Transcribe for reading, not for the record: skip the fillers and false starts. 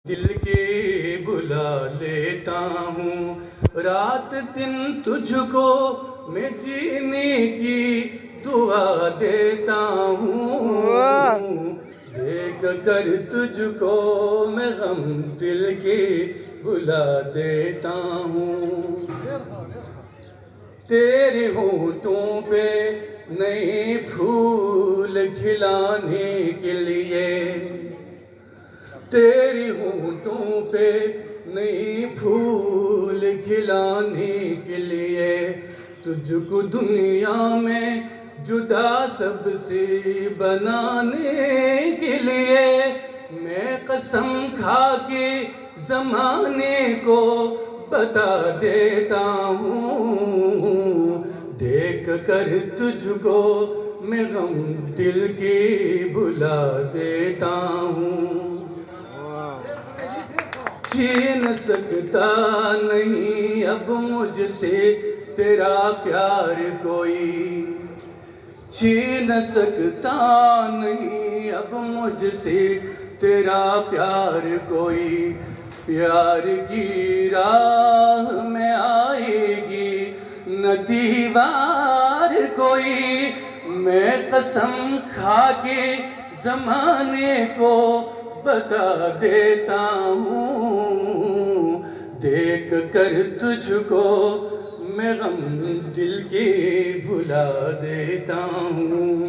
दिल के बुला लेता हूँ, रात दिन तुझको मैं जीने की दुआ देता हूँ। देख कर तुझको मैं गम दिल के बुला देता हूँ। तेरे होठों पे नए फूल खिलाने के लिए, तेरे होठों पे नए फूल खिलाने के लिए, तुझको दुनिया में जुदा सबसे बनाने के लिए, मैं कसम खा के ज़माने को बता देता हूँ। देख कर तुझको मैं गम दिल के बुला देता हूँ। छीन सकता नहीं अब मुझसे तेरा प्यार कोई, छीन सकता नहीं अब मुझसे तेरा प्यार कोई। प्यार की राह में आएगी न दीवार कोई, मैं कसम खा के ज़माने को बता देता हूँ। देख कर तुझको मैं गम दिल के भुला देता हूँ।